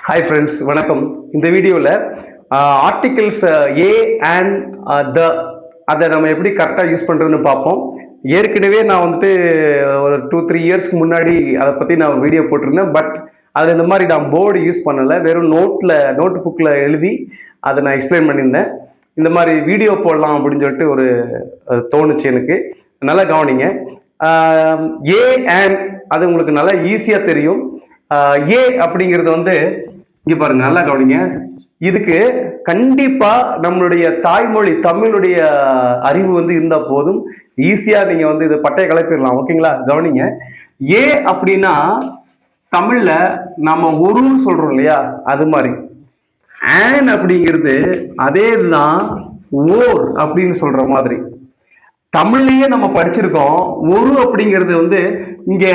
Hi friends, வணக்கம். இந்த வீடியோவில் ஆர்டிகிள்ஸ் ஏ அண்ட் த அதை நம்ம எப்படி கரெக்டாக யூஸ் பண்ணுறதுன்னு பார்ப்போம். ஏற்கனவே நான் வந்துட்டு ஒரு 2-3 இயர்ஸ்க்கு முன்னாடி அதை பற்றி நான் வீடியோ போட்டிருந்தேன். பட் அது இந்த மாதிரி நான் போர்டு யூஸ் பண்ணலை, வெறும் நோட் புக்கில் எழுதி அதை நான் எக்ஸ்பிளைன் பண்ணியிருந்தேன். இந்த மாதிரி வீடியோ போடலாம் அப்படின்னு சொல்லிட்டு ஒரு தோணுச்சு எனக்கு. நல்லா கவனிங்க. ஏ அண்ட் அது உங்களுக்கு நல்லா ஈஸியாக தெரியும். ஏ அப்படிங்கிறது வந்து இங்க பாருங்க, நல்லா கவனிங்க. இதுக்கு கண்டிப்பா நம்மளுடைய தாய்மொழி தமிழுடைய அறிவு வந்து இருந்தா போதும், ஈஸியா நீங்க வந்து இதை பட்டைய கலப்பிடலாம். ஓகேங்களா? கவனிங்க. ஏ அப்படின்னா தமிழ்ல நம்ம ஒருன்னு சொல்றோம் இல்லையா, அது மாதிரி. ஆன் அப்படிங்கிறது அதே தான் ஓர் அப்படின்னு சொல்ற மாதிரி. தமிழ்லயே நம்ம படிச்சிருக்கோம். ஒரு அப்படிங்கிறது வந்து இங்க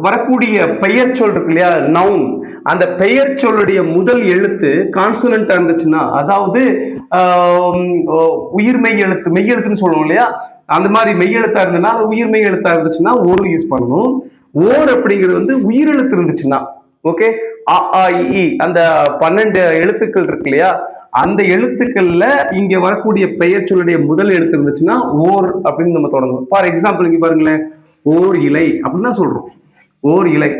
வரக்கூடிய பெயர் சொல் இருக்கு இல்லையா, நவுன். அந்த பெயர் சொல்லுடைய முதல் எழுத்து கான்சனண்டா இருந்துச்சுன்னா, அதாவது உயிர் மெய் எழுத்து, மெய் எழுத்துன்னு சொல்லுவோம் இல்லையா, அந்த மாதிரி மெய் எழுத்தா இருந்ததுன்னா, உயிர் மெய் எழுத்தா இருந்துச்சுன்னா ஒரு யூஸ் பண்ணணும். ஓர் அப்படிங்கிறது வந்து உயிரெழுத்து இருந்துச்சுன்னா, ஓகே, அ ஆ இ அந்த 12 எழுத்துக்கள் இருக்கு இல்லையா, அந்த எழுத்துக்கள்ல இங்க வரக்கூடிய பெயர் சொல்லுடைய முதல் எழுத்து இருந்துச்சுன்னா ஓர் அப்படின்னு நம்ம தொடங்கும். ஃபார் எக்ஸாம்பிள் இங்க பாருங்களேன், ஓர் இலை அப்படின்னு தான் சொல்றோம். ஓர் இலை.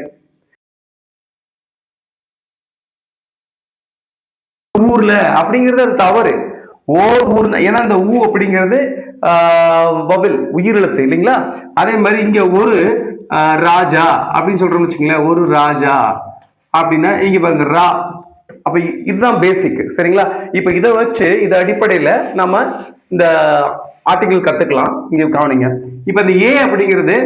ஊர்ல அப்படிங்கிறது அது தவறு. ஓர் ஊர், ஏன்னா இந்த ஊ அப்படிங்கிறது வபில், உயிரெழுத்து இல்லைங்களா. அதே மாதிரி இங்க ஒரு ராஜா அப்படின்னு சொல்றோம்னு வச்சுக்கோங்களேன், ஒரு ராஜா அப்படின்னா இங்க பாருங்க ரா. அப்ப இதுதான் பேசிக், சரிங்களா? இப்ப இதை வச்சு இதை அடிப்படையில நம்ம இந்த ஆர்டிகிள் கத்துக்கலாம். இங்க கவனிங்க. இப்ப இந்த ஏ அப்படிங்கிறது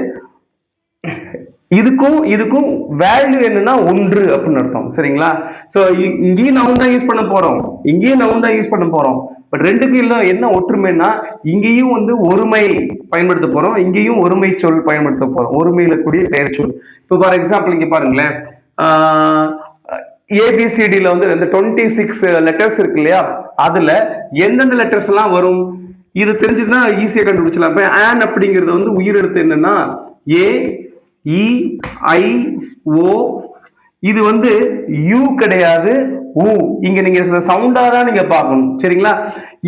இதுக்கும் வேல்யூ என்னன்னா ஒன்று அப்படின்னு அர்த்தம், சரிங்களா? சோ இங்கேயும் நவுன் தான் யூஸ் பண்ண போறோம், இங்கேயும் நவுன் தான் யூஸ் பண்ண போறோம். பட் ரெண்டுக்கும் இல்ல என்ன ஒற்றுமைன்னா, இங்கேயும் வந்து ஒருமை பயன்படுத்த போறோம், இங்கேயும் ஒருமை சொல் பயன்படுத்த போறோம், ஒருமையில கூடிய பெயர் சொல். இப்போ ஃபார் எக்ஸாம்பிள் இங்க பாருங்களேன், ஏபிசிடியில் வந்து இந்த 26 லெட்டர்ஸ் இருக்கு இல்லையா, அதுல எந்தெந்த லெட்டர்ஸ் எல்லாம் வரும் இது தெரிஞ்சதுன்னா ஈஸியா கண்டுபிடிச்சலாம். இப்போ ஆன் அப்படிங்கிறது வந்து உயிரெழுத்து என்னன்னா ஏ இ ஐ ஓ. இது வந்து யூ கிடையாது, ஊ. இங்க நீங்க சவுண்டா தான் நீங்க பார்க்கணும், சரிங்களா?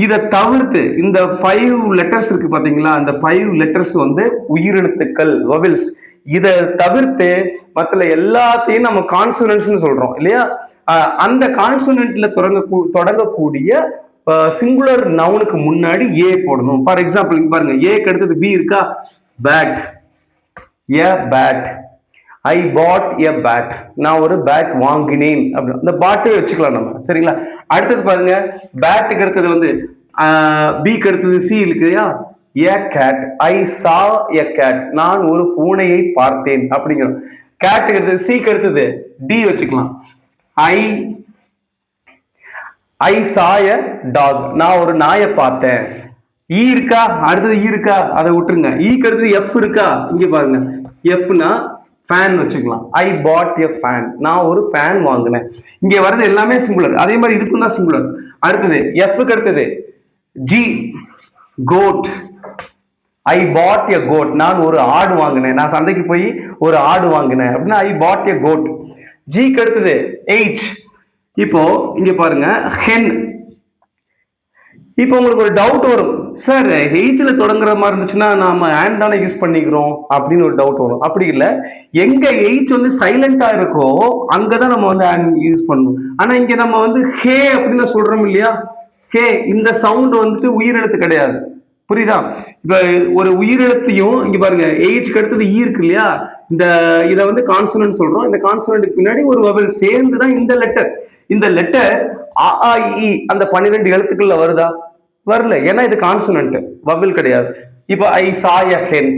இதை தவிர்த்து இந்த 5 லெட்டர்ஸ் இருக்கு பாத்தீங்களா, அந்த 5 லெட்டர்ஸ் வந்து உயிரெழுத்துக்கள், வபில்ஸ். இதை தவிர்த்து மற்ற எல்லாத்தையும் நம்ம கான்சனன்ட்ஸ் சொல்றோம் இல்லையா. அந்த கான்சனன்ட்ல தொடங்கக்கூடிய சிங்குலர் நவுனுக்கு முன்னாடி ஏ போடணும். ஃபார் எக்ஸாம்பிள் பாருங்க, ஏக்கு அடுத்தது பி இருக்கா, பேட், எ பேட். ஐ பாட் எ பேட், நான் ஒரு பேட் வாங்கினேன் அப்படின்னு இந்த பாட்டே வச்சுக்கலாம் நம்ம, சரிங்களா? அடுத்தது பாருங்க, பேட்டுக்கு அடுத்தது வந்து பிக்கு அடுத்தது சி இல்லையா, எ கேட். ஐ சா எ கேட், நான் ஒரு பூனையை பார்த்தேன் அப்படிங்கிறோம். கேட்டுக்கு அடுத்தது சிக்கு அடுத்தது டி வச்சுக்கலாம். ஐ சா எ டாக், நான் ஒரு நாயை பார்த்தேன். ஈ இருக்கா, அடுத்தது ஈ இருக்கா, அதை விட்டுருங்க. ஈக்கு அடுத்தது எஃப் இருக்கா, இங்க பாருங்க, எஃப்னா ஃபேன் வச்சுக்கலாம். ஐ பாட் எ ஃபேன், நான் ஒரு ஃபேன் வாங்கினேன். இங்க வர்றது எல்லாமே சிங்குலர், அதே மாதிரி இதுக்கும் தான் சிங்குலர். அடுத்தது எஃப்க்கு அடுத்தது ஜி, கோட். ஐ பாட் எ கோட், நான் ஒரு ஆடு வாங்கினேன், நான் சந்தைக்கு போய் ஒரு ஆடு வாங்கினேன் அப்படின்னா ஐ பாட் எ கோட். ஜிக்கு அடுத்தது எச். இப்போ இங்க பாருங்க, ஹென். இப்போ உங்களுக்கு ஒரு டவுட் வரும், சார் ஹெச்ல தொடங்குற மாதிரி இருந்துச்சுன்னா நாம ஹேண்ட் தானே யூஸ் பண்ணிக்கிறோம் அப்படின்னு ஒரு டவுட் வரும். அப்படி இல்லை, எங்க ஹெச் வந்து சைலண்டா இருக்கோ அங்கதான் நம்ம வந்து ஹேண்ட் யூஸ் பண்ணணும். ஆனா இங்க நம்ம வந்து ஹே அப்படின்னு சொல்றோம் இல்லையா, ஹே, இந்த சவுண்ட் வந்துட்டு உயிரெழுத்து கிடையாது, புரியுதா? இப்ப ஒரு உயிரெழுத்தையும் இங்க பாருங்க, ஹெச்க்கு அடுத்தது ஈ இருக்கு இல்லையா, இதை வந்து கான்சனன்ட் சொல்றோம். இந்த கான்சனன்ட்க்கு பின்னாடி ஒரு வவல் சேர்ந்துதான் இந்த லெட்டர். இந்த லெட்டர் அ ஆ இ அந்த 12 எழுத்துக்கள்ல வருதா, வரல, ஏன்னா இது கான்சனன்ட், வபில் கிடையாது. இப்போ ஐ சா எ ஹென்,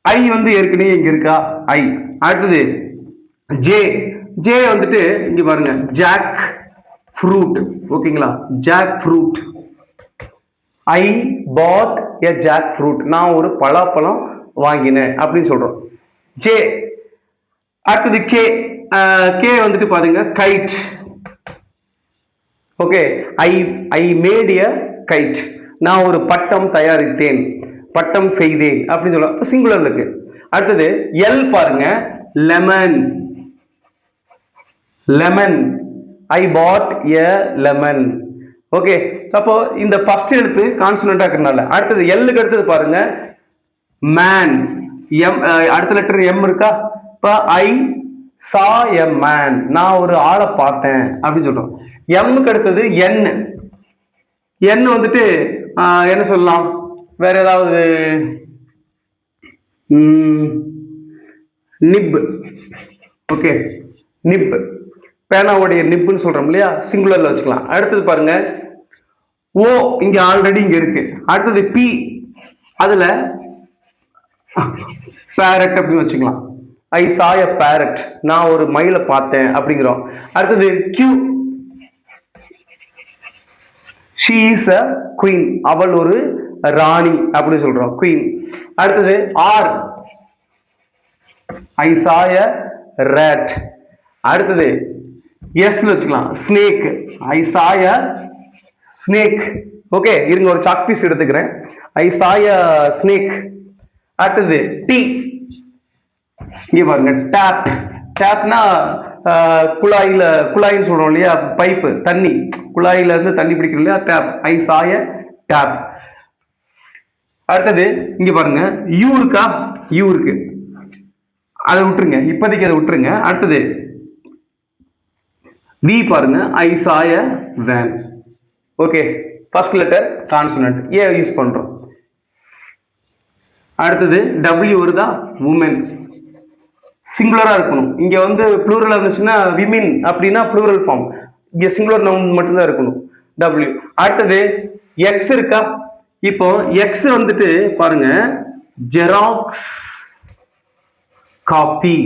ஐ வந்து ஏற்கனவே இங்க இருக்கா, ஐ. அடுத்தது ஜே. ஜே வந்துட்டு இங்க பாருங்க, ஜாக் ஃப்ரூட், ஓகேங்களா, ஜாக் ஃப்ரூட். ஐ பாட் எ ஜாக் ஃப்ரூட், நான் ஒரு பலாப்பழம் வாங்கினேன் அப்படின்னு சொல்றோம். ஜே. அடுத்தது கே. கே வந்துட்டு பாருங்க, guide. Okay, I made a guide, நான் ஒரு பட்டம் தயாரித்தேன், பட்டம் செய்தேன் அப்படின்னு சொல்லுவோம், சிங்குலர் இருக்கு. அடுத்தது எல் பாருங்க, லெமன். லெமன், ஐ பாட் எ லெமன். ஓகே, அப்போ இந்த ஃபர்ஸ்ட் எழுத்து கான்சனண்டா இருக்கிறதுனால. அடுத்தது எல்லுக்கு அடுத்தது பாருங்க, மேன், எம், அடுத்த லெட்டர் எம் இருக்கா? இப்போ ஐ சா எ மேன், நான் ஒரு ஆளை பார்த்தேன் அப்படின்னு சொல்றோம். எம்முக்கு அடுத்தது என், என் வந்துட்டு என்ன சொல்லலாம், வேற ஏதாவது, நிப். ஓகே, நிப், பேனாவுடைய நிப்புன்னு சொல்றோம் இல்லையா, சிங்குலர்ல வச்சுக்கலாம். அடுத்தது பாருங்க, ஓ இங்க ஆல்ரெடி இங்க இருக்கு. அடுத்தது பி, அதுல பேரட் அப்படின்னு வச்சுக்கலாம். ஐ சா எ பேரட், நான் ஒரு மயிலை பார்த்தேன் அப்படிங்கிறோம். அடுத்தது Q, she is a queen, அவள் ஒரு ராணி அப்படின்னு சொல்றோம், குயின். அடுத்தது ஆர், ஐ சா எ ரேட். அடுத்தது எஸ் வச்சுக்கலாம், ஸ்னேக், ஐ சா எ ஸ்னேக். ஓகே, இருங்க ஒரு சாக் பீஸ் எடுத்துக்கிறேன். ஐ சா எ ஸ்னேக். அடுத்தது டி, இங்க பாருங்க, டேப். டேப்னா குழாயில, குழாயின்னு சொல்றோம் இல்லையா, பைப்பு, தண்ணி, குழாயில இருந்து தண்ணி பிடிக்கிறோம் இல்லையா, டேப், ஐ சா எ டேப். அடுத்தது இங்க பாருங்க, யூ இருக்கா, யூ இருக்கு, அதை விட்டுருங்க இப்போதைக்கு, அதை விட்டுருங்க. அடுத்தது வி பாருங்க, I saw a van. Okay, first letter consonant, A use பண்றோம். அடுத்தது டபிள்யூ வருதா, உமன், சிங்குலரா இருக்கணும். இங்க வந்து ப்ளூரல் இருந்துச்சுன்னா விமின் அப்படின்னா ப்ளூரல் ஃபார்ம், இங்க சிங்குலர் நவுன் மட்டும்தான் இருக்கணும், டபிள்யூ. அடுத்தது எக்ஸ் இருக்கா, இப்போ எக்ஸ் வந்துட்டு பாருங்க, ஜெராக்ஸ் காப்பி,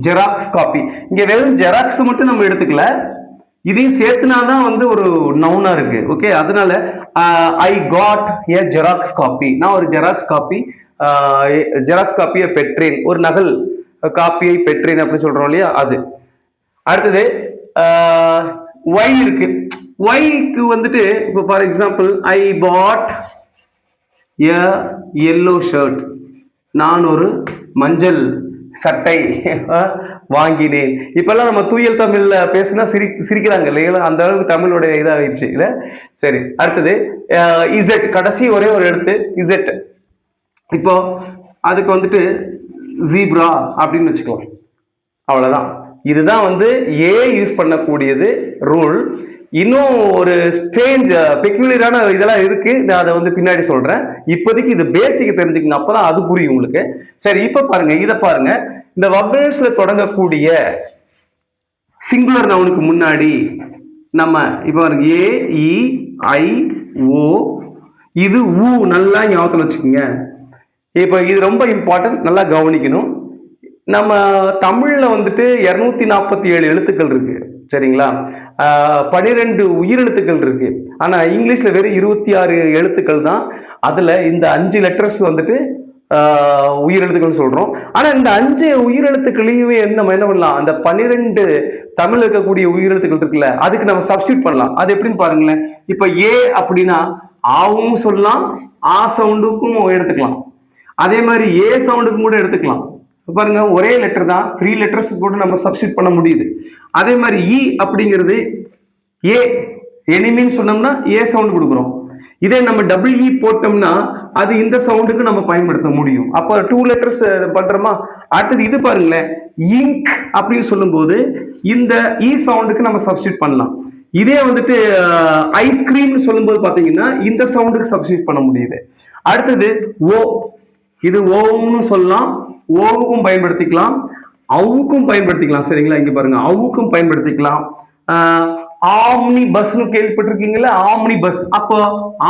ஜெராக்ஸ் காப்பி. இங்க வெறும் ஜெராக்ஸ் மட்டும் நம்ம எடுத்துக்கல, இதையும் சேர்த்துனாதான் வந்து ஒரு நவுனா இருக்கு. ஓகே, அதனால I got a xerox copy, நான் ஒரு ஜெராக்ஸ் காப்பி, ஜெராக்ஸ் காப்பியை பெற்றேன், ஒரு நகல் காப்பியை பெற்றேன் அப்படின்னு சொல்றோம் இல்லையா, அது. அடுத்தது ஒய் இருக்கு, ஒய்க்கு வந்துட்டு இப்போ for example, I put a yellow shirt, நான் ஒரு மஞ்சள் சட்டை வாங்கினேன். இப்பெல்லாம் நம்ம தூயல் தமிழ்ல பேசினா சிரிக்கிறாங்க இல்லைங்களா, அந்த அளவுக்கு தமிழோட இதாகிடுச்சு இல்ல. சரி, அடுத்தது இசட், கடைசி ஒரே ஒரு எழுத்து இசட். இப்போ அதுக்கு வந்துட்டு ஜீப்ரா அப்படின்னு வச்சுக்கலாம், அவ்வளவுதான். இதுதான் வந்து ஏ யூஸ் பண்ணக்கூடியது ரூல். இன்னும் ஒரு ஸ்ட்ரேஞ்ச் பெக்யூலியரான இதெல்லாம் இருக்கு, நான் அதை வந்து பின்னாடி சொல்றேன். இப்போதைக்கு இது பேசிக் தெரிஞ்சுக்கணும், அப்பதான் அது புரியும் உங்களுக்கு. சரி, இப்ப பாருங்க, இதை பாருங்க, இந்த வவ்வல்ஸ்ல தொடங்கக்கூடிய சிங்குலர் நவுனுக்கு முன்னாடி நம்ம இப்ப பாருங்க, ஏ இ ஐ ஓ, இது ஊ, நல்லா ஞாபகத்தில் வச்சுக்கோங்க. இப்போ இது ரொம்ப இம்பார்ட்டன்ட், நல்லா கவனிக்கணும். நம்ம தமிழ்ல வந்துட்டு 247 எழுத்துக்கள் இருக்கு, சரிங்களா? 12 உயிரெழுத்துக்கள் இருக்கு. ஆனா இங்கிலீஷ்ல வெறும் 26 எழுத்துக்கள் தான். அதுல இந்த 5 லெட்டர்ஸ் வந்துட்டு உயிரெழுத்துக்கள் சொல்றோம். ஆனா இந்த 5 உயிரெழுத்துக்களையுமே நம்ம என்ன பண்ணலாம், அந்த 12 தமிழ் இருக்கக்கூடிய உயிரெழுத்துக்கள் இருக்குல்ல, அதுக்கு நம்ம சப்ஸ்டியூட் பண்ணலாம். அது எப்படின்னு பாருங்களேன். இப்ப ஏ அப்படின்னா ஆவும் சொல்லலாம், ஆ சவுண்டுக்கும் எடுத்துக்கலாம். அதே மாதிரி ஏ சவுண்டுக்கும் கூட எடுத்துக்கலாம். பாருங்க, ஒரே லெட்டர் தான், 3 லெட்டர்ஸ் கூட நம்ம சப்ஸ்டியூட் பண்ண முடியுது. அதே மாதிரி இ அப்படிங்கிறது ஏ, எனிமின்னு சொன்னோம்னா ஏ சவுண்ட் கொடுக்குறோம். இதே நம்ம டபுள் இ போட்டோம்னா அது இந்த சவுண்டுக்கு நம்ம பயன்படுத்த முடியும். அப்போ 2 லெட்டர்ஸ் பண்றோமா. அடுத்தது இது பாருங்களேன், இங்க் அப்படின்னு சொல்லும் போது இந்த இ சவுண்டுக்கு நம்ம சப்ஸ்டியூட் பண்ணலாம். இதே வந்துட்டு ஐஸ்கிரீம்னு சொல்லும்போது பாத்தீங்கன்னா இந்த சவுண்டுக்கு சப்ஸ்டியூட் பண்ண முடியுது. அடுத்தது ஓ, இது ஓம்னு சொல்லலாம், ஓவுக்கும் பயன்படுத்திக்கலாம், அவுக்கும் பயன்படுத்திக்கலாம், சரிங்களா? இங்க பாருங்க, அவுக்கும் பயன்படுத்திக்கலாம். ஆம்னி பஸ்னு கேள்விப்பட்டிருக்கீங்களா, ஆம்னி பஸ், அப்போ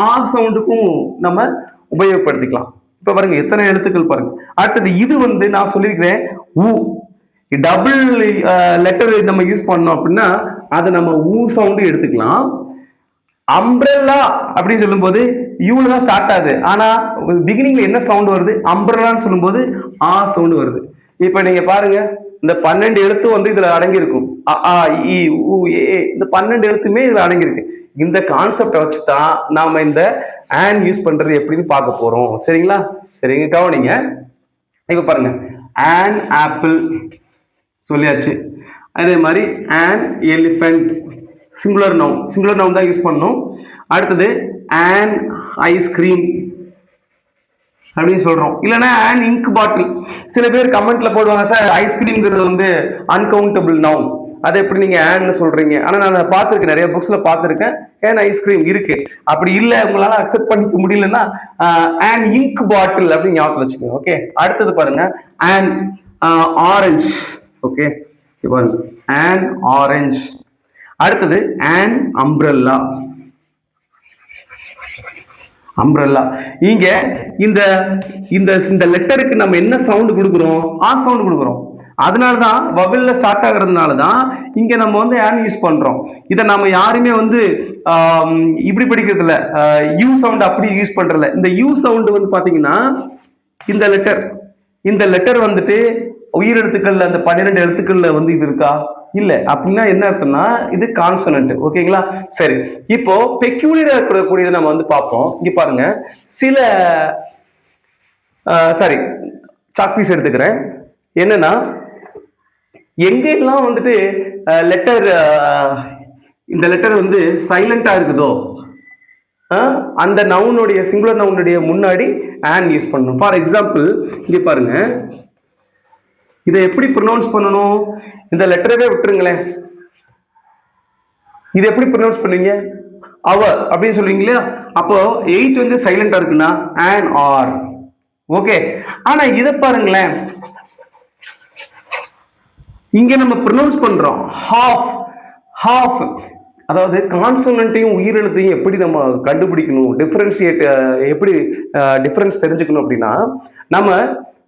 ஆ சவுண்டுக்கும் நம்ம உபயோகப்படுத்திக்கலாம். இப்ப பாருங்க எத்தனை எழுத்துக்கள் பாருங்க. அடுத்தது இது வந்து நான் சொல்லியிருக்கிறேன் ஊ, டபுள் லெட்டர் நம்ம யூஸ் பண்ணோம் அப்படின்னா அதை நம்ம ஊ சவுண்டு எடுத்துக்கலாம். அம்ப்ரெல்லா அப்படின்னு சொல்லும் போது யூல தான் ஸ்டார்ட் ஆகுது, ஆனா பிகினிங்ல என்ன சவுண்ட் வருது, அம்ப்ரெல்லான்னு சொல்லும் போது ஆ சவுண்ட் வருது. இப்ப நீங்க பாருங்க, இந்த 12 எழுத்து வந்து இதுல அடங்கி இருக்கும். அ இ உ ஏ, இந்த 12 எழுத்துமே இதுல அடங்கி இருக்கு. இந்த கான்செப்டை வச்சுதான் நாம இந்த ஆன் யூஸ் பண்றது எப்படின்னு பார்க்க போறோம், சரிங்களா? சரிங்க, கவனிங்க. இப்ப பாருங்க, ஆன் ஆப்பிள் சொல்லியாச்சு. அதே மாதிரி an elephant சிங்குலர் நவுன் தான் யூஸ் பண்ணணும். அடுத்தது an ice cream அப்படின்னு சொல்றோம். இல்லைன்னா an ink bottle. சில பேர் கமெண்ட்ல போடுவாங்க, சார் ஐஸ்கிரீம்ங்கிறது வந்து அன்கவுண்டபிள் நவுன், அதை எப்படி நீங்க ஆன்னு சொல்றீங்க? ஆனா நான் பார்த்துருக்கேன், நிறைய புக்ஸ்ல பார்த்துருக்கேன் ஏன் ஐஸ்கிரீம் இருக்கு. அப்படி இல்லை உங்களால அக்செப்ட் பண்ணிக்க முடியலன்னா an ink bottle அப்படின்னு ஞாபகம் வச்சுக்கோங்க. ஓகே, அடுத்தது பாருங்க an orange. ஓகே, பாருங்க an orange. அடுத்தது an umbrella. இங்க இந்த இந்த இந்த லெட்டருக்கு நம்ம என்ன சவுண்ட் கொடுக்குறோம்? ஆ சவுண்ட் கொடுக்குறோம். அதனாலதான் வவல்ல ஸ்டார்ட் ஆகுறதுனாலதான் இங்க நம்ம வந்து an யூஸ் பண்றோம். இதை நம்ம யாருமே வந்து இப்படி படிக்கிறது இல்ல, யூ சவுண்ட் அப்படி யூஸ் பண்றல. இந்த யூ சவுண்ட் வந்து பாத்தீங்கன்னா இந்த லெட்டர் வந்துட்டு உயிரெழுத்துக்கள்ல அந்த 12 எழுத்துக்கள்ல வந்து இது இருக்கா? இல்ல. அப்படின்னா என்ன அர்த்தம்னா இது கான்சனன்ட். ஓகேங்களா? சரி, இப்போ பெக்யூலியரா இருக்கக்கூடியதை நம்ம வந்து பார்ப்போம். இங்க பாருங்க, சில சாரி சாக்பீஸ் எடுத்துக்கிறேன். என்னன்னா எங்கெல்லாம் வந்துட்டு லெட்டர் இந்த லெட்டர் வந்து சைலண்டா இருக்குதோ அந்த நவுனுடைய சிங்குலர் நவுனுடைய முன்னாடி an யூஸ் பண்ணணும். ஃபார் எக்ஸாம்பிள் இங்க பாருங்க, இதை எப்படி ப்ரொனவுன்ஸ் பண்ணணும்? இந்த லெட்டரவே விட்டுருங்களேன், இது எப்படி ப்ரொனவுன்ஸ் பண்ணுவீங்க? அவர் அப்படின்னு சொல்லுவீங்க இல்லையா? அப்போ h வந்து சைலண்டா இருக்குன்னா an or. ஓகே, ஆனா இதை பாருங்களேன், இங்க நம்ம ப்ரொனவுன்ஸ் பண்றோம் half. அதாவது கான்சனன்ட்டையும் உயிரெழுத்தையும் எப்படி நம்ம கண்டுபிடிக்கணும், டிஃபரன்சியேட் எப்படி டிஃபரன்ஸ் தெரிஞ்சுக்கணும் அப்படின்னா, நம்ம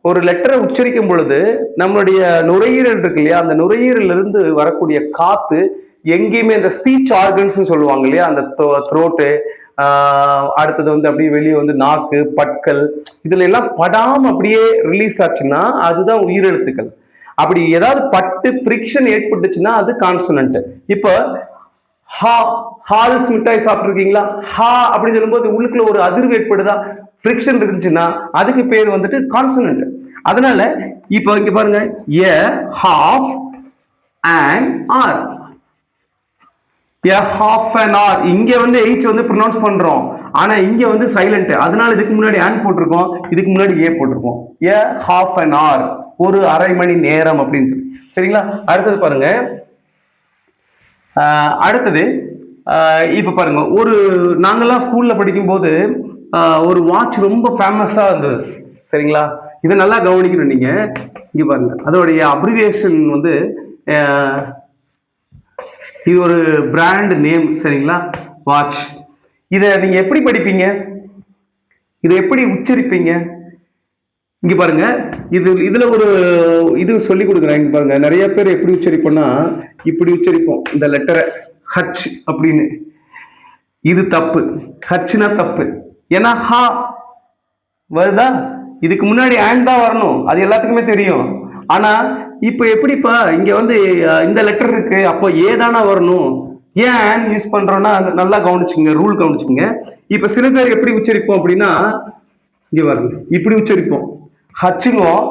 ஒரு லெட்டரை உச்சரிக்கும் பொழுது நம்மளுடைய நுரையீரல் இருக்கு இல்லையா, அந்த நுரையீரல் இருந்து வரக்கூடிய காத்து எங்கேயுமே இந்த ஸ்பீச் ஆர்கன்ஸ் சொல்லுவாங்க இல்லையா, அந்த த்ரோட்டு, அடுத்தது வந்து அப்படியே வெளியே வந்து நாக்கு, பற்கள், இதுல எல்லாம் படாம அப்படியே ரிலீஸ் ஆச்சுன்னா அதுதான் உயிரெழுத்துக்கள். அப்படி ஏதாவது பட்டு ஃப்ரிக்ஷன் ஏற்பட்டுச்சுன்னா அது கான்சனன்ட். இப்போ ஹால்ஸ் மிட்டாய் சாப்பிட்டுருக்கீங்களா? ஹா அப்படின்னு சொல்லும்போது உள்ளுக்குள்ள ஒரு அதிர்வு ஏற்படுதா? ஃப்ரிக்ஷன் இருந்துச்சுன்னா அதுக்கு பேர் வந்துட்டு கான்சனன்ட். அதனால இப்போ இங்க பாருங்க, a half an hour, a half an hour. இங்க வந்து h வந்து ப்ரொனவுன்ஸ் பண்றோம், ஆனா இங்க வந்து சைலண்ட். அதனால இதுக்கு முன்னாடி an போட்டிருக்கோம், இதுக்கு முன்னாடி a போட்டிருக்கோம். a half an hour, ஒரு அரை மணி நேரம் அப்படின்னு. சரிங்களா? அடுத்தது பாருங்க, அடுத்தது இப்ப பாருங்க, ஒரு நாங்கெல்லாம் ஸ்கூல்ல படிக்கும் போது ஒரு வாட்ச் ரொம்ப ஃபேமஸா இருந்தது. சரிங்களா? இதை நல்லா கவனிக்கணும் நீங்க. இங்க பாருங்க, அதோடைய அப்ரிவியேஷன் வந்து இது ஒரு பிராண்ட் நேம். சரிங்களா? வாட்ச். இதை நீங்க எப்படி படிப்பீங்க? இதை எப்படி உச்சரிப்பீங்க? இங்க பாருங்க, இதுல ஒரு இது சொல்லி கொடுக்குறேன். இங்க பாருங்க, நிறைய பேர் எப்படி உச்சரிப்போம்னா இப்படி உச்சரிப்போம் இந்த லெட்டரை, ஹச் அப்படின்னு. இது தப்பு, ஹச்னா தப்பு. ஏன்னா ஹா வருதா, இதுக்கு முன்னாடி ஆன் தான் வரணும், அது எல்லாத்துக்குமே தெரியும். ஆனா இப்ப எப்படிப்பா இங்க வந்து இந்த லெட்டர் இருக்கு, அப்போ ஏதானா வரணும், ஏன் ஆன் யூஸ் பண்றோம்னா நல்லா கவனிச்சுங்க, ரூல் கவனிச்சுங்க. இப்ப சில பேர் எப்படி உச்சரிப்போம் அப்படின்னா, இங்க பாருங்க, இப்படி உச்சரிப்போம், ஹச்சுங்குவோம்,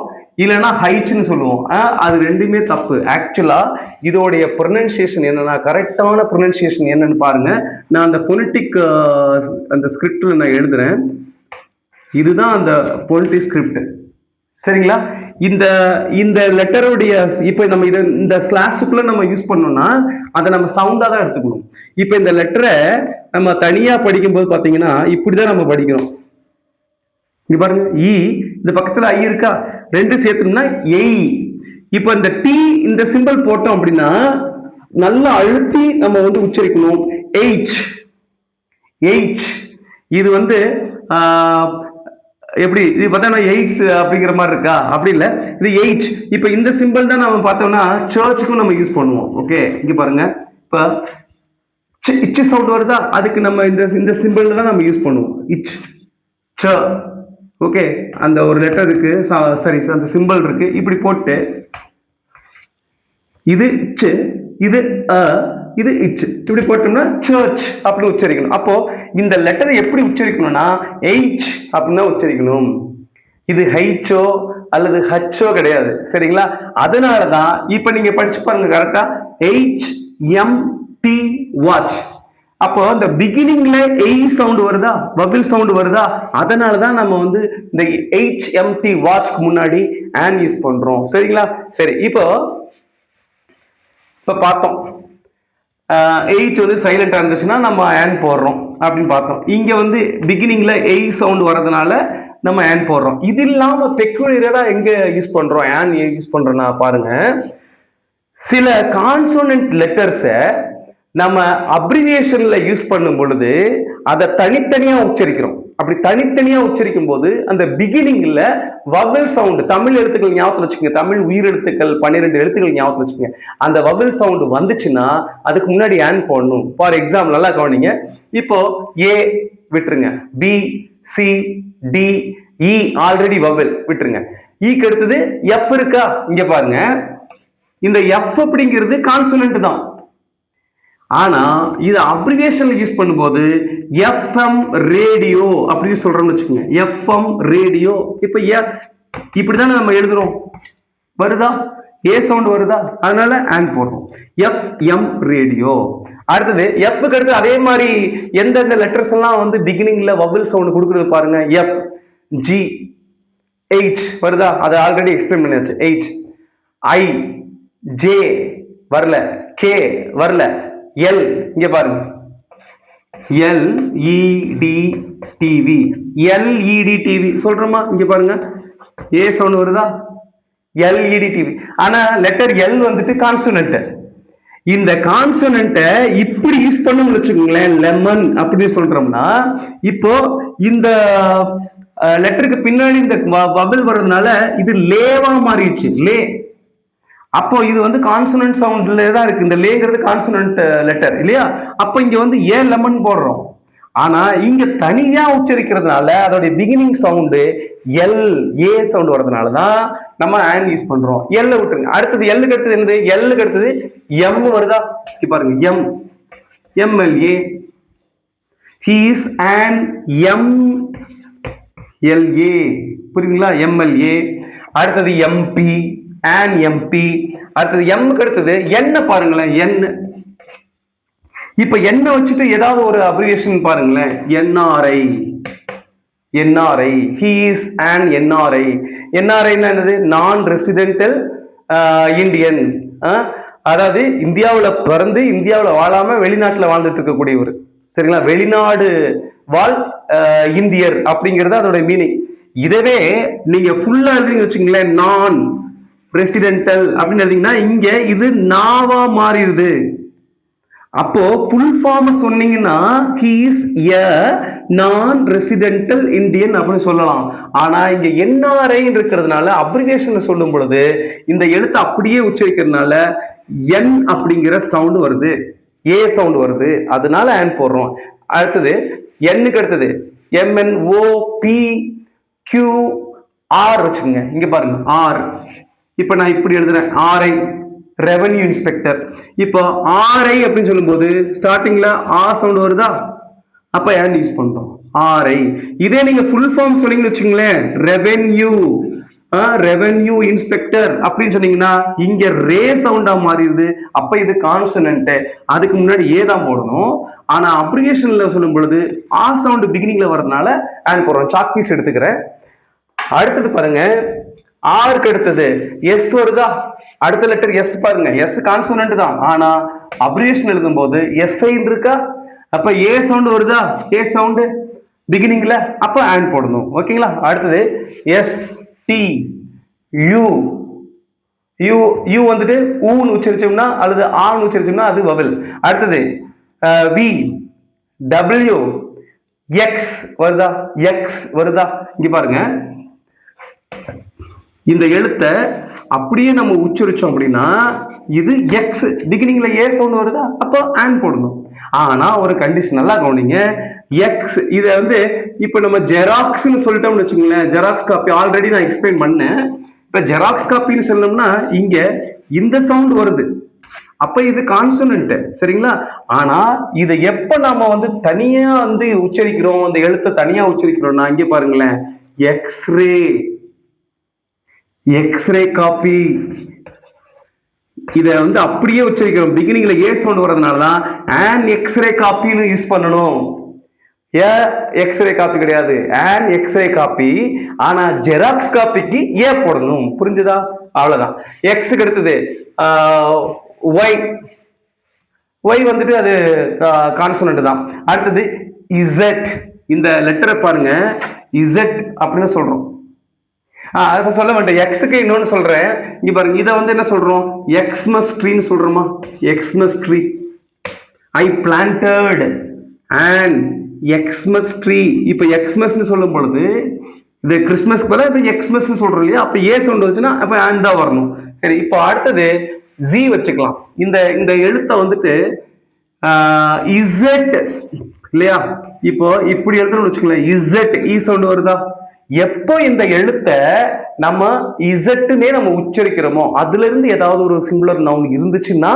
இல்லைன்னா ஹைச்சுன்னு சொல்லுவோம். அது ரெண்டுமே தப்பு. ஆக்சுவலா இதோடைய ப்ரொனன்சியேஷன் என்னன்னா, கரெக்டான ப்ரொனன்சியேஷன் என்னன்னு பாருங்க. நான் அந்த பொலிட்டிக் அந்த ஸ்கிரிப்ட்ல நான் எழுதுறேன். இதுதான் அந்த பொலிட்டிக் ஸ்கிரிப்ட். சரிங்களா? இந்த லெட்டருடைய இப்ப நம்ம இதை இந்த ஸ்லாஷுக்குள்ள நம்ம யூஸ் பண்ணோம்னா அதை நம்ம சவுண்டா தான் எடுத்துக்கணும். இப்ப இந்த லெட்டரை நம்ம தனியா படிக்கும்போது பாத்தீங்கன்னா இப்படிதான் நம்ம படிக்கிறோம். இங்க பாருங்க, இ, இந்த பக்கத்துல ஐ இருக்கா, ரெண்டு சேர்த்தோம்னா எய். இப்ப இந்த டி இந்த சிம்பிள் போட்டோம் அப்படின்னா நல்லா அழுத்தி நம்ம வந்து உச்சரிக்கணும். எச். இது வந்து எப்படி இது பார்த்தா எய்ட்ஸ் அப்படிங்கிற மாதிரி இருக்கா? அப்படி இல்லை, இது எயிட். இப்ப இந்த சிம்பிள் தான் நம்ம பார்த்தோம்னா சர்ச்சுக்கும் நம்ம யூஸ் பண்ணுவோம். ஓகே, இங்க பாருங்க, இப்ப இச் சவுண்ட் வருதா, அதுக்கு நம்ம இந்த சிம்பிள் தான் நம்ம யூஸ் பண்ணுவோம், இச் ச. ஓகே, அந்த ஒரு லெட்டர் இருக்கு, சரி அந்த சிம்பிள் இருக்கு, இப்படி போட்டு இது ச், இது இது இச், இப்படி போட்டோம்னா சர்ச் அப்படின்னு உச்சரிக்கணும். அப்போ இந்த லெட்டரை எப்படி உச்சரிக்கணும்னா எச் அப்படின்னு தான் உச்சரிக்கணும். இது ஹைச்சோ அல்லது ஹச்சோ கிடையாது. சரிங்களா? அதனாலதான் இப்ப நீங்க படிச்சு பாருங்க கரெக்டா, HMT வாட்ச். அப்போ இந்த பிகினிங்ல சவுண்ட் வருதா, வபிள் சவுண்ட் வருதா, அதனாலதான் நம்ம வந்து இந்த HMT வாட்ச்க்கு முன்னாடி ஆன் யூஸ் பண்றோம். சரிங்களா? சரி, இப்போ பார்த்தோம் வந்து சைலண்டா இருந்துச்சுன்னா நம்ம ஆன் போடுறோம் அப்படின்னு பார்த்தோம். இங்க வந்து பிகினிங்ல சவுண்ட் வரதுனால நம்ம ஆன் போடுறோம். இது இல்லாம பெக்குலியரா எங்க யூஸ் பண்றோம், ஆன் யூஸ் பண்றோம்னா பாருங்க, சில கான்சோனன்ட் லெட்டர்ஸை நம்ம அப்ரிவியேஷன்ல யூஸ் பண்ணும் பொழுது அதை தனித்தனியா உச்சரிக்கிறோம். அப்படி தனித்தனியா உச்சரிக்கும் போது அந்த பிகினிங்ல வவல் சவுண்ட், தமிழ் எழுத்துக்கள் ஞாபகத்தில் வச்சுக்கோங்க, தமிழ் உயிரெழுத்துக்கள் 12 எழுத்துக்கள் ஞாபகத்தில் வச்சுக்கோங்க. அந்த வவல் சவுண்ட் வந்துச்சுன்னா அதுக்கு முன்னாடி ஆன் போடணும். ஃபார் எக்ஸாம்பிள் நல்லா கவனிங்க, இப்போ ஏ விட்டுருங்க, பி, சி, டி, இ ஆல்ரெடி வவல் விட்டுருங்க. ஈக்கு அடுத்தது எஃப் இருக்கா, இங்க பாருங்க, இந்த எஃப் அப்படிங்கிறது கான்சனன்ட் தான். ஆனா இது அப்ரிவியேஷன்ல யூஸ் பண்ணும்போது எஃப்எம் ரேடியோ அப்படின்னு சொல்றோம்னு வச்சுக்கோங்க, எஃப்எம் ரேடியோ. இப்ப இப்படிதானே நம்ம எழுதுறோம், வருதா, சவுண்ட் வருதா, அதனால ஆன் போடுறோம், எஃப்எம் ரேடியோ. அடுத்தது எஃப் அடுத்து அதே மாதிரி எந்தெந்த லெட்டர்ஸ் எல்லாம் வந்து பிகினிங்ல வவல் சவுண்ட் கொடுக்குறது பாருங்க, எஃப், ஜி, H வருதா, அது ஆல்ரெடி எக்ஸ்பிளைன் பண்ணியாச்சு. H, I, J வரல, K வரல, L இங்க பாருங்க, LEDTV, LEDTV சொல்றோமா, இங்க பாருங்க, சவுண்ட் வருதா, LEDTV. ஆனா லெட்டர் L வந்துட்டு கான்சனன்ட். இந்த கான்சனன்ட்ட இப்படி யூஸ் பண்ணணும்னு வச்சுக்கோங்களேன், லெமன் அப்படி சொல்றோம்னா, இப்போ இந்த லெட்டருக்கு பின்னாடி இந்த வவல் வர்றதுனால இது லேவா மாறிடுச்சு, லே. அப்போ இது வந்து கான்சனன்ட் சவுண்ட்ல தான் இருக்கு, இந்த லேங்கிறது கான்சனன்ட் லெட்டர் இல்லையா? அப்போ இங்க வந்து லெமன் போடுறோம். ஆனா இங்க தனியா உச்சரிக்கிறதுனால அதோட பிகினிங் சவுண்டு சவுண்ட் வர்றதுனால தான் நம்ம ஆன் யூஸ் பண்றோம். விட்டுருங்க. அடுத்தது எல்லுக்கு அடுத்தது என்னது, எல்லுக்கு அடுத்தது எம் வருதா, பாருங்க, M, MLA, he is an MLA, புரியுதுங்களா, MLA. அடுத்தது MP, an MP. அடுத்தது எம்க்கு அடுத்தது என்ன பாருங்களேன், என். இப்ப என்ன வச்சுட்டு ஏதாவது ஒரு அப்ரிவியேஷன் பாருங்களேன், NRI, NRI, he is an NRI. NRI என்னது, நான் ரெசிடென்டல் இந்தியன். அதாவது இந்தியாவில் பிறந்து இந்தியாவில் வாழாம வெளிநாட்டில் வாழ்ந்துட்டு இருக்கக்கூடியவர். சரிங்களா, வெளிநாடு வாழ் இந்தியர் அப்படிங்கிறது அதோட மீனிங். இதவே நீங்க ஃபுல்லா எழுதுறீங்க வச்சுங்களேன், நான் ரெசிடென்டல் அப்படின்னு எழுதிங்கன்னா இங்க இது நாவா மாறிடுது. அப்போ ஃபுல் ஃபார்ம் சொன்னீங்கன்னா he is a நான் ரெசிடென்டல் இந்தியன் அப்படின்னு சொல்லலாம். ஆனா இங்க NRI இருக்கிறதுனால அப்ரிவியேஷன் சொல்லும் பொழுது இந்த எழுத்து அப்படியே உச்சரிக்கிறதுனால N அப்படிங்கிற சவுண்ட் வருது, சவுண்ட் வருது, அதனால ஆன் போடுறோம். அடுத்தது Nக்கு அடுத்தது MNOPQR வச்சுக்கோங்க, இங்க பாருங்க, R. இப்ப நான் இப்படி எழுதுறேன், RI, ரெவென்யூ இன்ஸ்பெக்டர். இப்போ RI அப்படின்னு சொல்லும்போது ஸ்டார்டிங்ல சவுண்ட் வருதா, அப்ப ஆன் யூஸ் பண்றோம், RI. இதே நீங்க ஃபுல் ஃபார்ம் சொன்னீங்கன்னு வச்சுங்களேன், ரெவென்யூ இன்ஸ்பெக்டர் அப்படின்னு சொன்னீங்கன்னா இங்க ரே சவுண்டா மாறிடுது. அப்ப இது கான்சனன்ட், அதுக்கு முன்னாடி தான் போடணும். ஆனா அப்ரிவியேஷன்ல சொல்லும் பொழுது சவுண்ட் பிகினிங்ல வரதுனால ஆன் போடுறோம். சாக் பீஸ் எடுத்துக்கிறேன். அடுத்தது பாருங்க, ஆருக்கு அடுத்தது எஸ் வருதா, அடுத்த லெட்டர் எஸ் பாருங்க, எஸ் கான்சனன்ட் தான், ஆனா அப்ரிவியேஷன் எழுதும் போது SI இருக்கா, அப்ப சவுண்ட் வருதா, சவுண்ட் பிகினிங்ல, அப்ப ஆன் போடணும். ஓகேங்களா? அடுத்தது ST, U வந்துட்டு ஊன்னு உச்சரிச்சோம்னா அல்லது ஆன்னு உச்சரிச்சோம்னா அது வவல். அடுத்தது V, W, X வருதா, வருதா, இங்க பாருங்க, இந்த எழுத்தை அப்படியே நம்ம உச்சரிச்சோம் அப்படின்னா இது X, பிகினிங்ல சவுண்ட் வருதா, அப்போ ஆன் போடணும். ஆனா ஒரு கண்டிஷன் நல்லா கவனிங்க, X இதை வந்து இப்ப நம்ம ஜெராக்ஸ்னு சொல்லிட்டோம்னு வச்சுக்கோங்களேன், ஜெராக்ஸ் காப்பி ஆல்ரெடி நான் எக்ஸ்பிளைன் பண்ணேன். இப்ப ஜெராக்ஸ் காப்பின்னு சொல்லணும்னா இங்க இந்த சவுண்ட் வருது, அப்ப இது கான்சனன்ட். சரிங்களா? ஆனா இதை எப்ப நாம வந்து தனியா வந்து உச்சரிக்கிறோம், அந்த எழுத்தை தனியா உச்சரிக்கிறோம்னா இங்க பாருங்களேன், எக்ஸ்ரே, எக்ஸ்ரே காப்பி. இதை வந்து அப்படியே உச்சரிக்கிறோம். பிகினிங்ல ஏ சவுண்ட் வரதுனால தான் an எக்ஸ்ரே காப்பின்னு யூஸ் பண்ணணும். ஏ எக்ஸ்ரே காப்பி கிடையாது, an எக்ஸ்ரே காப்பி. ஆனா ஜெராக்ஸ் காப்பிக்கு ஏ போடணும். புரிஞ்சுதா? அவ்வளவுதான். எக்ஸுக்கு அடுத்தது ஒய். ஒய் வந்துட்டு அது கான்சனன்ட் தான். அடுத்தது இசட். இந்த லெட்டரை பாருங்க, இசட் அப்படின்னு சொல்றோம். அதை சொல்ல மாட்டேன். எக்ஸுக்கு இன்னொன்னு சொல்றேன். இங்க பாருங்க, இதை வந்து என்ன சொல்றோம்? எக்ஸ்மஸ் ட்ரீன்னு சொல்றோமா? Xmas tree. I planted and Xmas tree. இப்ப எக்ஸ்மஸ்ன்னு சொல்லும் பொழுது இது கிறிஸ்மஸ்க்கு பதிலா இப்ப எக்ஸ்மஸ்ன்னு சொல்றோம் இல்லையா? அப்ப ஏ சவுண்ட் வந்துச்சுன்னா அப்ப அண்ட் தான் வரணும். சரி, இப்போ அடுத்தது ஜி வச்சுக்கலாம். இந்த இந்த எழுத்தை வந்துட்டு இசட் இல்லையா? இப்போ இப்படி எழுதணும்னு வச்சுக்கலாம். இசட் இ சவுண்ட் வருதா? எப்போ இந்த எழுத்தை நம்ம இசட்டுனே நம்ம உச்சரிக்கிறோமோ அதுல இருந்து ஏதாவது ஒரு சிங்குலர் நவுன் இருந்துச்சுன்னா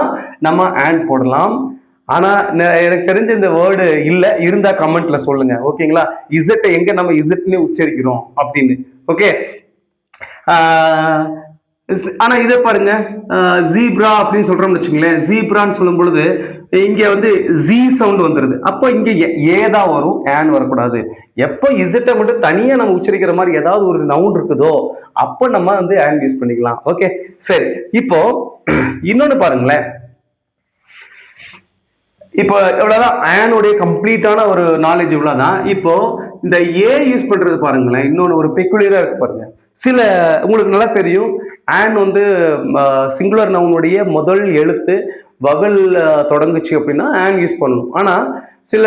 நம்ம ஆண்ட் போடலாம். ஆனா எனக்கு தெரிஞ்ச இந்த வேர்டு இல்ல, இருந்தா கமெண்ட்ல சொல்லுங்க. ஓகேங்களா? இசட்டை எங்க நம்ம இசட்னே உச்சரிக்கிறோம் அப்படின்னு. ஓகே. ஆனா இதை பாருங்க, ஜீப்ரா அப்படின்னு சொல்றோம்னு வச்சுங்களேன். ஜீப்ரான்னு சொல்லும் பொழுது இங்க வந்து ஜி சவுண்ட் வந்துருது. அப்போ இங்க ஏதான் வரும், ஆன் வரக்கூடாது. எப்போ இசட்டை மட்டும் தனியா நம்ம உச்சரிக்கிற மாதிரி ஏதாவது ஒரு நவுன் இருக்குதோ அப்போ நம்ம வந்து ஆன் யூஸ் பண்ணிக்கலாம். ஓகே, சரி. இப்போ இன்னொன்னு பாருங்களேன். இப்போ இவ்வளவுதான் ஆனுடைய கம்ப்ளீட்டான ஒரு நாலேஜ் இவ்வளவுதான். இப்போ இந்த ஏ யூஸ் பண்றது பாருங்களேன், இன்னொன்னு ஒரு பெக்குலியரா இருக்கு பாருங்க. சில உங்களுக்கு நல்லா தெரியும், ஆன் வந்து சிங்குலர் நவுனுடைய முதல் எழுத்து வவல் தொடங்குச்சு அப்படின்னா ஆன் யூஸ் பண்ணணும். ஆனா சில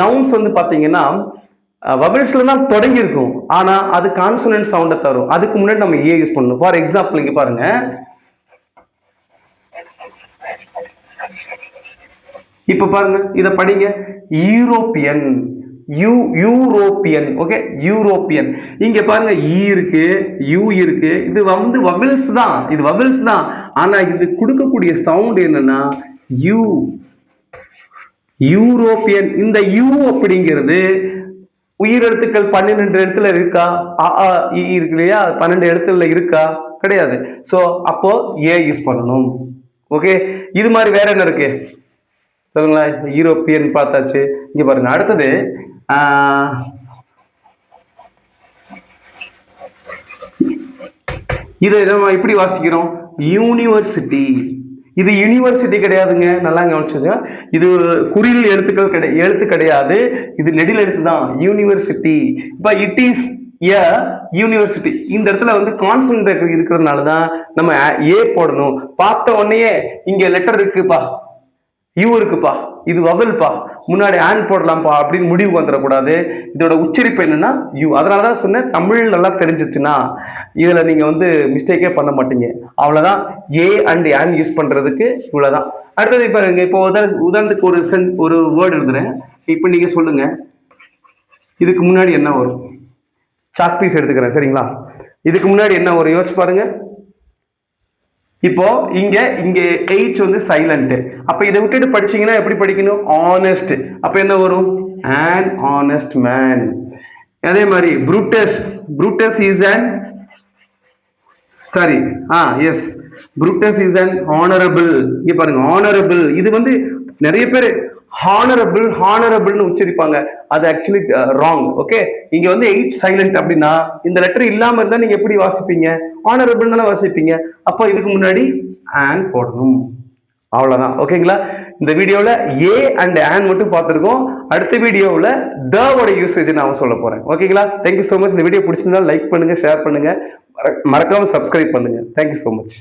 நவுன்ஸ் வந்து பாத்தீங்கன்னா வவல்ஸ்ல தான் தொடங்கி இருக்கும், ஆனா அது கான்சனன்ட் சவுண்டை தரும். அதுக்கு முன்னாடி நம்ம ஏ யூஸ் பண்ணணும். ஃபார் எக்ஸாம்பிள் இங்க பாருங்க, இப்ப பாருங்க, இத படிங்க. European, European. Okay, European. இங்க பாருங்க, ஈ இருக்கு, யூ இருக்கு. இது வந்து வவல்ஸ் தான், இது வவல்ஸ் தான். ஆனா இது கொடுக்கக்கூடிய சவுண்ட் என்னன்னா யூ. யூரோப்பியன். இந்த யூ அப்படிங்கிறது உயிரெழுத்துக்கள் 12 எழுத்துல இருக்கா? இருக்கு இல்லையா? 12 எழுத்துல இருக்கா? கிடையாது. சோ அப்போ ஏ யூஸ் பண்ணணும். ஓகே, இது மாதிரி வேற என்ன இருக்கு சொல்லுங்களா? யூரோப்பியன் பார்த்தாச்சு. இங்க பாருங்க, அடுத்தது இதை நம்ம இப்படி வாசிக்கிறோம், யூனிவர்சிட்டி. இது யூனிவர்சிட்டி கிடையாதுங்க, நல்லா கவனிச்சுங்க. இது குறில் எழுத்து கிடையாது, இது நெடில் எழுத்து தான். யூனிவர்சிட்டி. இப்ப இட் இஸ் ஏ யூனிவர்சிட்டி. இந்த இடத்துல வந்து கான்சனன்ட் இருக்கிறதுனால தான் நம்ம ஏ போடணும். பார்த்த உடனே இங்க லெட்டர் இருக்குப்பா, யூ இருக்குப்பா, இது வவல்பா, முன்னாடி ஆன் போடலாம்ப்பா அப்படின்னு முடிவு வந்துடக்கூடாது. இதோட உச்சரிப்பு என்னன்னா யூ. அதனாலதான் சொன்னேன், தமிழ் நல்லா தெரிஞ்சிச்சுன்னா இதுல நீங்க வந்து மிஸ்டேக்கே பண்ண மாட்டீங்க. அவ்வளவுதான். ஏ அண்ட் ஆன் யூஸ் பண்றதுக்கு இவ்வளவுதான். அடுத்தது இப்ப இப்போ உதாரணத்துக்கு ஒரு வேர்டு எழுதுறேன். இப்ப நீங்க சொல்லுங்க, இதுக்கு முன்னாடி என்ன வரும்? சாக் பீஸ் எடுத்துக்கிறேன், சரிங்களா? இதுக்கு முன்னாடி என்ன வரும் யோசிச்சு பாருங்க. இப்போ இங்க H வந்து சைலண்ட். அப்ப இதை விட்டுட்டு படிச்சீங்கன்னா எப்படி படிக்கணும்? ஆனஸ்ட். அப்ப என்ன வரும்? an honest man. அதே மாதிரி Brutus is an sorry yes Brutus is an honorable. இங்க பாருங்க, honorable. இது வந்து நிறைய பேர் ஹானரபிள்னு உச்சரிப்பாங்க, அது ஆக்சுவலி ராங். ஓகே, இங்க வந்து H சைலண்ட் அப்படின்னா இந்த லெட்டர் இல்லாம இருந்தா நீங்க எப்படி வாசிப்பீங்க? ஹானரபிள் தானே வாசிப்பீங்க. அப்போ இதுக்கு முன்னாடி ஆன் போடணும். அவ்வளவுதான். ஓகேங்களா? இந்த வீடியோல ஏ அண்ட் ஆன் மட்டும் பார்த்துருக்கோம். அடுத்த வீடியோவில் தோட யூசேஜ் நான் சொல்ல போறேன். ஓகேங்களா? Thank you so much. இந்த வீடியோ பிடிச்சிருந்தா லைக் பண்ணுங்க, ஷேர் பண்ணுங்க, மறக்காம சப்ஸ்கிரைப் பண்ணுங்க. Thank you so much.